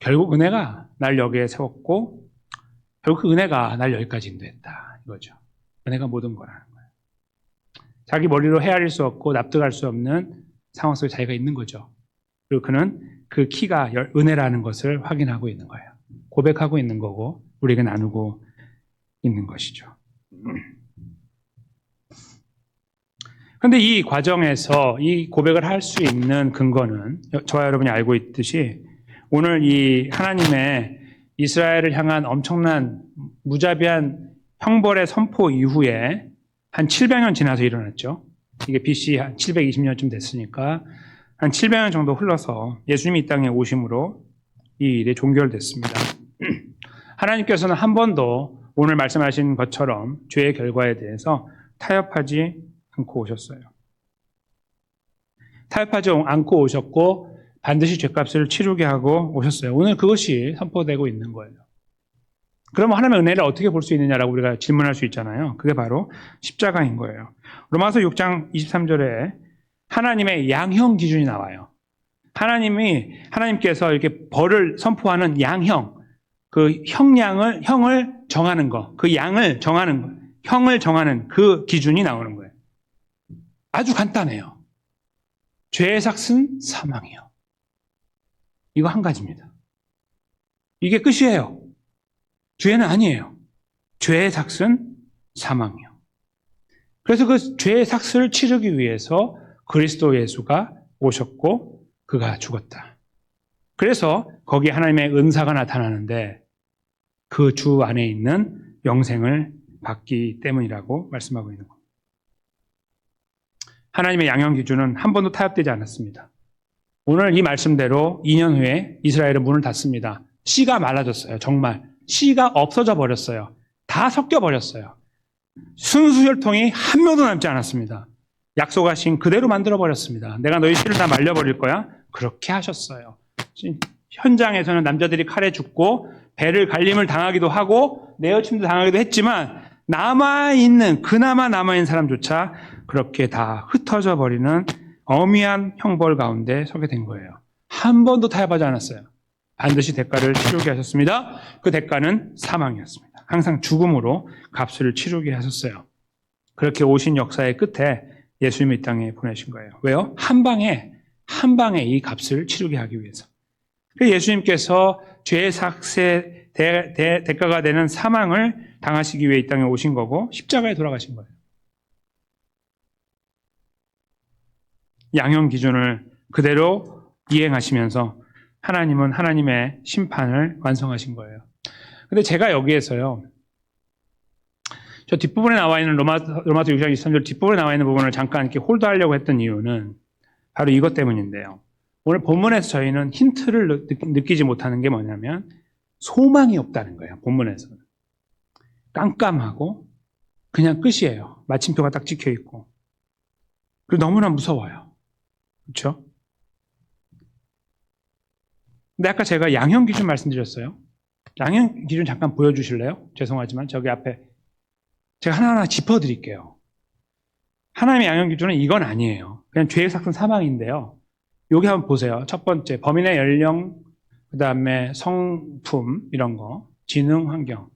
결국 은혜가 날 여기에 세웠고 결국 그 은혜가 날 여기까지 인도했다. 이거죠. 은혜가 모든 거라는 거예요. 자기 머리로 헤아릴 수 없고 납득할 수 없는 상황 속에 자기가 있는 거죠. 그리고 그는 그 키가 은혜라는 것을 확인하고 있는 거예요. 고백하고 있는 거고 우리에게 나누고 있는 것이죠. 그런데 이 과정에서 이 고백을 할 수 있는 근거는 저와 여러분이 알고 있듯이 오늘 이 하나님의 이스라엘을 향한 엄청난 무자비한 형벌의 선포 이후에 한 700년 지나서 일어났죠. 이게 BC 한 720년쯤 됐으니까 한 700년 정도 흘러서 예수님이 이 땅에 오심으로 이 일이 종결됐습니다. 하나님께서는 한 번도 오늘 말씀하신 것처럼 죄의 결과에 대해서 타협하지 않고 오셨어요. 타협하지 않고 오셨고 반드시 죄값을 치르게 하고 오셨어요. 오늘 그것이 선포되고 있는 거예요. 그러면 하나님의 은혜를 어떻게 볼 수 있느냐라고 우리가 질문할 수 있잖아요. 그게 바로 십자가인 거예요. 로마서 6장 23절에 하나님의 양형 기준이 나와요. 하나님께서 이렇게 벌을 선포하는 양형, 그 형을 정하는 거, 그 양을 정하는 거, 형을 정하는 그 기준이 나오는 거예요. 아주 간단해요. 죄의 삭은 사망이요. 이거 한 가지입니다. 이게 끝이에요. 죄는 아니에요. 죄의 삭은 사망이요. 그래서 그 죄의 삭을 치르기 위해서 그리스도 예수가 오셨고 그가 죽었다. 그래서 거기에 하나님의 은사가 나타나는데 그 주 안에 있는 영생을 받기 때문이라고 말씀하고 있는 겁니다. 하나님의 양형 기준은 한 번도 타협되지 않았습니다. 오늘 이 말씀대로 2년 후에 이스라엘은 문을 닫습니다. 씨가 말라졌어요. 정말 씨가 없어져 버렸어요. 다 섞여 버렸어요. 순수 혈통이 한 명도 남지 않았습니다. 약속하신 그대로 만들어 버렸습니다. 내가 너희 씨를 다 말려버릴 거야. 그렇게 하셨어요. 현장에서는 남자들이 칼에 죽고 배를 갈림을 당하기도 하고 내어침도 당하기도 했지만 그나마 남아있는 사람조차 그렇게 다 흩어져 버리는 엄위한 형벌 가운데 서게 된 거예요. 한 번도 타협하지 않았어요. 반드시 대가를 치르게 하셨습니다. 그 대가는 사망이었습니다. 항상 죽음으로 값을 치르게 하셨어요. 그렇게 오신 역사의 끝에 예수님을 이 땅에 보내신 거예요. 왜요? 한 방에 이 값을 치르게 하기 위해서. 예수님께서 죄의 삭세 대가가 되는 사망을 당하시기 위해 이 땅에 오신 거고 십자가에 돌아가신 거예요. 양형 기준을 그대로 이행하시면서 하나님은 하나님의 심판을 완성하신 거예요. 근데 제가 여기에서요, 저 뒷부분에 나와 있는 로마서 6장 23절 뒷부분에 나와 있는 부분을 잠깐 이렇게 홀드하려고 했던 이유는 바로 이것 때문인데요. 오늘 본문에서 저희는 힌트를 느끼지 못하는 게 뭐냐면 소망이 없다는 거예요. 본문에서는. 깜깜하고 그냥 끝이에요. 마침표가 딱 찍혀 있고. 그리고 너무나 무서워요. 그렇죠? 근데 아까 제가 양형 기준 말씀드렸어요. 양형 기준 잠깐 보여주실래요? 죄송하지만 저기 앞에 제가 하나하나 짚어드릴게요. 하나님의 양형 기준은 이건 아니에요. 그냥 죄의 삭은 사망인데요. 여기 한번 보세요. 첫 번째, 범인의 연령, 그 다음에 성품, 이런 거, 지능, 환경.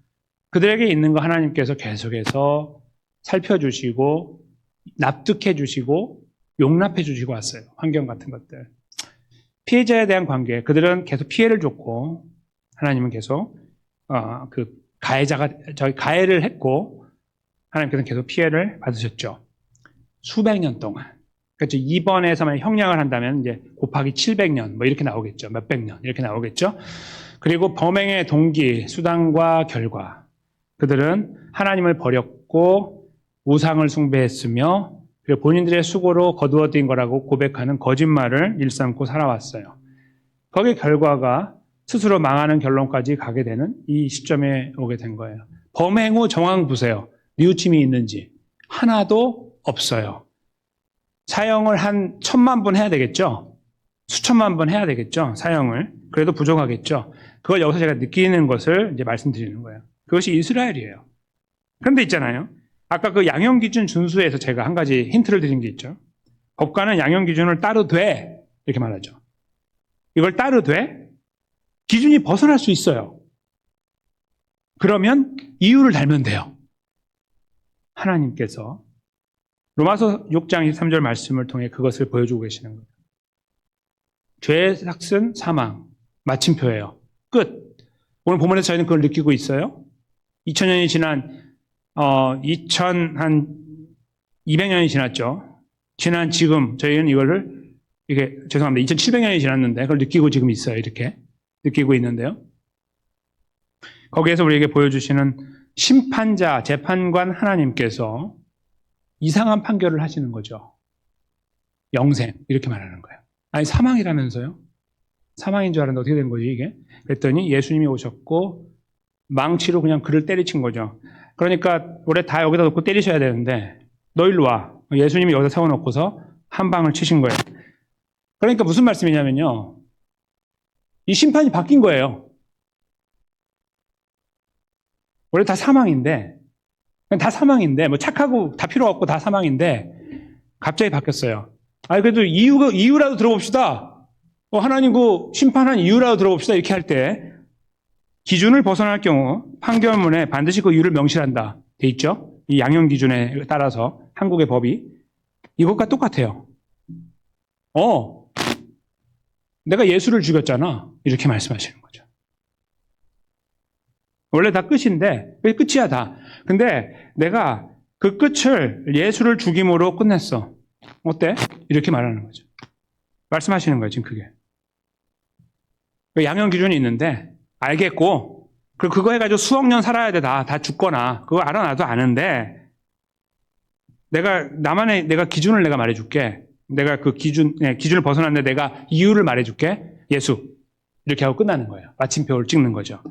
그들에게 있는 거 하나님께서 계속해서 살펴주시고, 납득해주시고, 용납해주시고 왔어요. 환경 같은 것들. 피해자에 대한 관계, 그들은 계속 피해를 줬고, 하나님은 계속, 가해를 했고, 하나님께서는 계속 피해를 받으셨죠. 수백 년 동안. 그렇죠. 2번에서만 형량을 한다면 이제 곱하기 700년, 뭐 이렇게 나오겠죠. 몇백 년, 이렇게 나오겠죠. 그리고 범행의 동기, 수단과 결과. 그들은 하나님을 버렸고, 우상을 숭배했으며, 그리고 본인들의 수고로 거두어진 거라고 고백하는 거짓말을 일삼고 살아왔어요. 거기에 결과가 스스로 망하는 결론까지 가게 되는 이 시점에 오게 된 거예요. 범행 후 정황 보세요. 뉘우침이 있는지 하나도 없어요. 사형을 한 1000만 번 해야 되겠죠? 수천만 번 해야 되겠죠? 사형을. 그래도 부족하겠죠? 그걸 여기서 제가 느끼는 것을 이제 말씀드리는 거예요. 그것이 이스라엘이에요. 그런데 있잖아요. 아까 그 양형 기준 준수에서 제가 한 가지 힌트를 드린 게 있죠. 법관은 양형 기준을 따르되 이렇게 말하죠. 이걸 따르되 기준이 벗어날 수 있어요. 그러면 이유를 달면 돼요. 하나님께서 로마서 6장 23절 말씀을 통해 그것을 보여주고 계시는 거예요. 죄의 삭은 사망, 마침표예요. 끝. 오늘 본문에서 저희는 그걸 느끼고 있어요. 2000년이 지난 200년이 지났죠. 지난 지금 저희는 이게 죄송합니다. 2700년이 지났는데 그걸 느끼고 지금 있어요. 이렇게 느끼고 있는데요. 거기에서 우리에게 보여주시는 심판자, 재판관 하나님께서 이상한 판결을 하시는 거죠. 영생 이렇게 말하는 거예요. 아니 사망이라면서요? 사망인 줄 알았는데 어떻게 된 거지 이게? 그랬더니 예수님이 오셨고 망치로 그냥 그를 때리친 거죠. 그러니까 원래 다 여기다 놓고 때리셔야 되는데 너 일로 와. 예수님이 여기다 세워놓고서 한 방을 치신 거예요. 그러니까 무슨 말씀이냐면요. 이 심판이 바뀐 거예요. 원래 다 사망인데 뭐 착하고 다 필요 없고 다 사망인데 갑자기 바뀌었어요. 아니 그래도 이유라도 들어봅시다. 하나님 그 심판한 이유라도 들어봅시다. 이렇게 할 때 기준을 벗어날 경우 판결문에 반드시 그 이유를 명시한다 돼 있죠. 이 양형 기준에 따라서 한국의 법이 이것과 똑같아요. 내가 예수를 죽였잖아. 이렇게 말씀하시는 거죠. 원래 다 끝인데 그게 끝이야 다. 근데 내가 그 끝을 예수를 죽임으로 끝냈어. 어때? 이렇게 말하는 거죠. 말씀하시는 거예요. 지금 그게. 양형 기준이 있는데 알겠고 그거 해가지고 수억 년 살아야 돼. 다 죽거나 그거 알아놔도 아는데 내가 기준을 내가 말해줄게. 내가 그 기준을 벗어났는데 내가 이유를 말해줄게. 예수. 이렇게 하고 끝나는 거예요. 마침표를 찍는 거죠.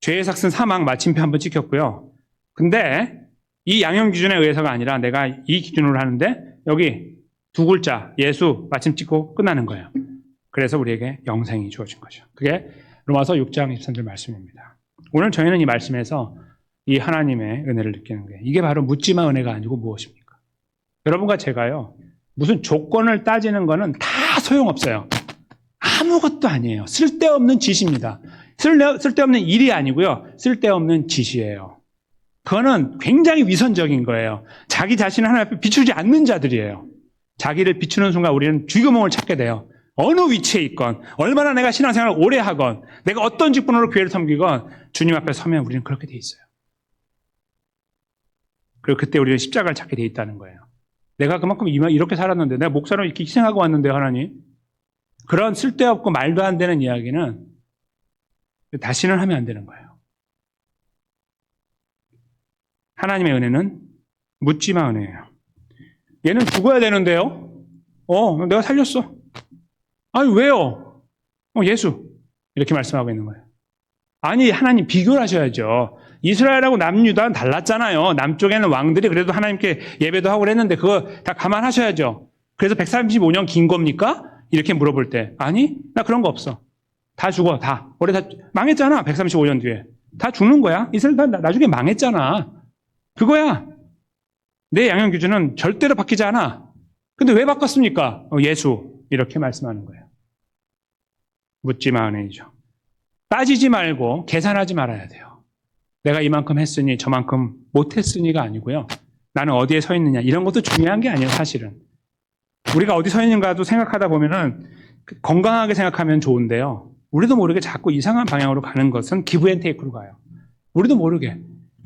죄의 삭은 사망 마침표 한번 찍혔고요. 근데 이 양형 기준에 의해서가 아니라 내가 이 기준으로 하는데 여기 두 글자 예수 마침 찍고 끝나는 거예요. 그래서 우리에게 영생이 주어진 거죠. 그게 로마서 6장 23절 말씀입니다. 오늘 저희는 이 말씀에서 이 하나님의 은혜를 느끼는 거예요. 이게 바로 묻지마 은혜가 아니고 무엇입니까? 여러분과 제가요. 무슨 조건을 따지는 거는 다 소용없어요. 아무것도 아니에요. 쓸데없는 짓입니다. 쓸데없는 일이 아니고요. 쓸데없는 짓이에요. 그거는 굉장히 위선적인 거예요. 자기 자신을 하나님 앞에 비추지 않는 자들이에요. 자기를 비추는 순간 우리는 쥐구멍을 찾게 돼요. 어느 위치에 있건, 얼마나 내가 신앙생활을 오래 하건, 내가 어떤 직분으로 교회를 섬기건 주님 앞에 서면 우리는 그렇게 돼 있어요. 그리고 그때 우리는 십자가를 찾게 돼 있다는 거예요. 내가 그만큼 이렇게 살았는데, 내가 목사로 이렇게 희생하고 왔는데, 하나님. 그런 쓸데없고 말도 안 되는 이야기는 다시는 하면 안 되는 거예요. 하나님의 은혜는 묻지마 은혜예요. 얘는 죽어야 되는데요. 내가 살렸어. 아니 왜요? 예수. 이렇게 말씀하고 있는 거예요. 아니 하나님 비교를 하셔야죠. 이스라엘하고 남유다는 달랐잖아요. 남쪽에는 왕들이 그래도 하나님께 예배도 하고 그랬는데 그거 다 감안하셔야죠. 그래서 135년 긴 겁니까? 이렇게 물어볼 때 아니 나 그런 거 없어. 다 죽어 다. 올해 다 망했잖아. 135년 뒤에. 다 죽는 거야. 이스라엘 다 나중에 망했잖아. 그거야. 내 양형 기준은 절대로 바뀌지 않아. 근데 왜 바꿨습니까? 예수. 이렇게 말씀하는 거예요. 묻지마 은혜이죠. 따지지 말고 계산하지 말아야 돼요. 내가 이만큼 했으니 저만큼 못했으니가 아니고요. 나는 어디에 서 있느냐 이런 것도 중요한 게 아니에요. 사실은. 우리가 어디 서 있는가도 생각하다 보면은 건강하게 생각하면 좋은데요. 우리도 모르게 자꾸 이상한 방향으로 가는 것은 기브 앤 테이크로 가요. 우리도 모르게.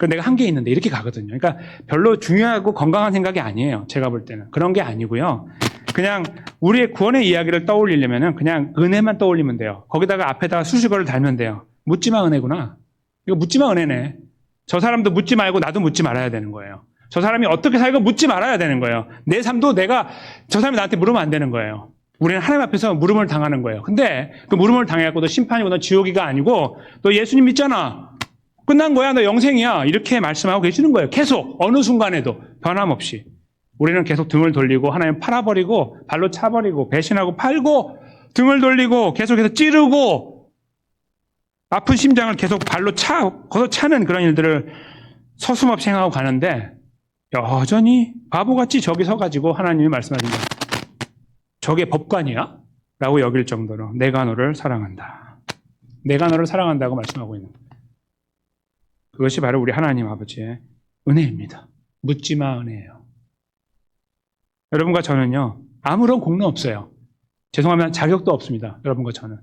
내가 한 게 있는데 이렇게 가거든요. 그러니까 별로 중요하고 건강한 생각이 아니에요. 제가 볼 때는. 그런 게 아니고요. 그냥 우리의 구원의 이야기를 떠올리려면 그냥 은혜만 떠올리면 돼요. 거기다가 앞에다가 수식어를 달면 돼요. 묻지마 은혜구나. 이거 묻지마 은혜네. 저 사람도 묻지 말고 나도 묻지 말아야 되는 거예요. 저 사람이 어떻게 살고 묻지 말아야 되는 거예요. 내 삶도 저 사람이 나한테 물으면 안 되는 거예요. 우리는 하나님 앞에서 물음을 당하는 거예요. 근데 그 물음을 당해갖고 너 심판이고 너 지옥이가 아니고 너 예수님 믿잖아. 끝난 거야. 너 영생이야. 이렇게 말씀하고 계시는 거예요. 계속 어느 순간에도 변함없이. 우리는 계속 등을 돌리고 하나님 팔아버리고 발로 차버리고 배신하고 팔고 등을 돌리고 계속해서 찌르고 아픈 심장을 계속 발로 걷어차는 그런 일들을 서슴없이 행하고 가는데 여전히 바보같이 저기 서가지고 하나님이 말씀하신 거예요. 저게 법관이야? 라고 여길 정도로 내가 너를 사랑한다. 내가 너를 사랑한다고 말씀하고 있는 거예요. 그것이 바로 우리 하나님 아버지의 은혜입니다. 묻지마 은혜예요. 여러분과 저는요. 아무런 공로 없어요. 죄송하면 자격도 없습니다. 여러분과 저는.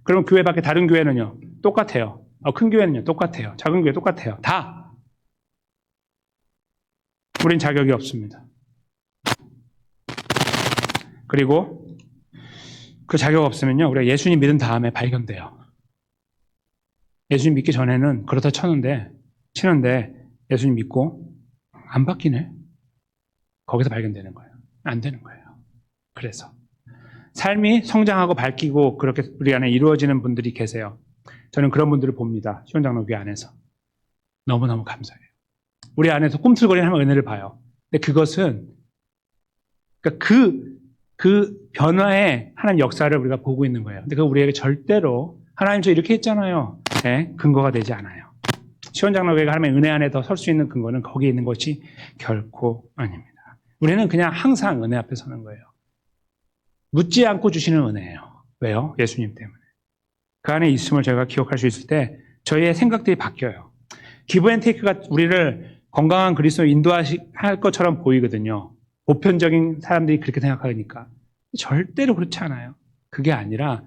그럼 교회 밖에 다른 교회는요. 똑같아요. 큰 교회는요. 똑같아요. 작은 교회 똑같아요. 다. 우린 자격이 없습니다. 그리고 그 자격 없으면요. 우리가 예수님 믿은 다음에 발견돼요. 예수님 믿기 전에는 그렇다 치는데 예수님 믿고 안 바뀌네. 거기서 발견되는 거예요. 안 되는 거예요. 그래서 삶이 성장하고 밝히고 그렇게 우리 안에 이루어지는 분들이 계세요. 저는 그런 분들을 봅니다. 시원장로교회 안에서. 너무너무 감사해요. 우리 안에서 꿈틀거리는 은혜를 봐요. 근데 그것은 그러니까 그 변화의 하나님 역사를 우리가 보고 있는 거예요. 근데 그거 우리에게 절대로 하나님 저 이렇게 했잖아요. 네, 근거가 되지 않아요. 시원장로교회가 하나님의 은혜 안에 더 설 수 있는 근거는 거기에 있는 것이 결코 아닙니다. 우리는 그냥 항상 은혜 앞에 서는 거예요. 묻지 않고 주시는 은혜예요. 왜요? 예수님 때문에. 그 안에 있음을 저희가 기억할 수 있을 때 저희의 생각들이 바뀌어요. 기브 앤 테이크가 우리를 건강한 그리스도로 인도할 것처럼 보이거든요. 보편적인 사람들이 그렇게 생각하니까. 절대로 그렇지 않아요. 그게 아니라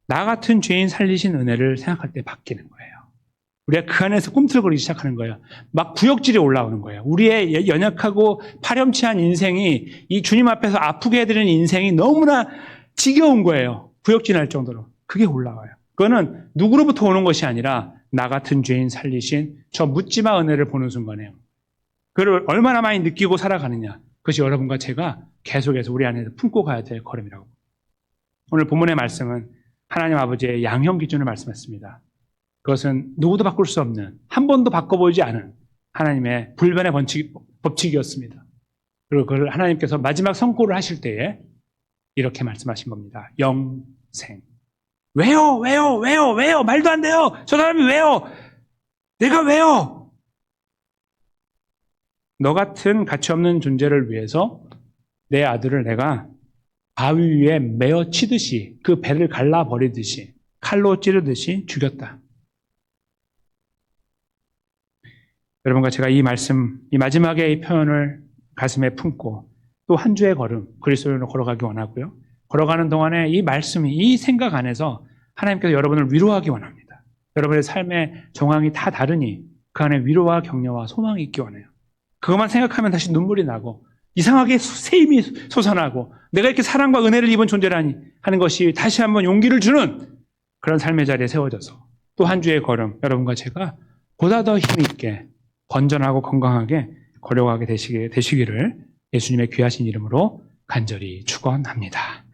나 같은 죄인 살리신 은혜를 생각할 때 바뀌는 거예요. 우리가 그 안에서 꿈틀거리기 시작하는 거예요. 막 구역질이 올라오는 거예요. 우리의 연약하고 파렴치한 인생이 이 주님 앞에서 아프게 해드리는 인생이 너무나 지겨운 거예요. 구역질할 정도로. 그게 올라와요. 그거는 누구로부터 오는 것이 아니라 나 같은 죄인 살리신 저 묻지마 은혜를 보는 순간에요. 그걸 얼마나 많이 느끼고 살아가느냐. 그것이 여러분과 제가 계속해서 우리 안에서 품고 가야 될 걸음이라고. 오늘 본문의 말씀은 하나님 아버지의 양형 기준을 말씀했습니다. 그것은 누구도 바꿀 수 없는, 한 번도 바꿔보지 않은 하나님의 불변의 법칙이었습니다. 그리고 그걸 하나님께서 마지막 선고를 하실 때에 이렇게 말씀하신 겁니다. 영생. 왜요? 말도 안 돼요. 저 사람이 왜요? 내가 왜요? 너 같은 가치 없는 존재를 위해서 내 아들을 내가 바위 위에 메어 치듯이 그 배를 갈라버리듯이 칼로 찌르듯이 죽였다. 여러분과 제가 이 말씀, 이 마지막에 이 표현을 가슴에 품고 또 한 주의 걸음 그리스도로 걸어가기 원하고요. 걸어가는 동안에 이 말씀이 이 생각 안에서 하나님께서 여러분을 위로하기 원합니다. 여러분의 삶의 정황이 다 다르니 그 안에 위로와 격려와 소망이 있기 원해요. 그것만 생각하면 다시 눈물이 나고 이상하게 세임이 솟아나고 내가 이렇게 사랑과 은혜를 입은 존재라니 하는 것이 다시 한번 용기를 주는 그런 삶의 자리에 세워져서 또 한 주의 걸음 여러분과 제가 보다 더 힘있게 건전하고 건강하게 걸어가게 되시기를 예수님의 귀하신 이름으로 간절히 축원합니다.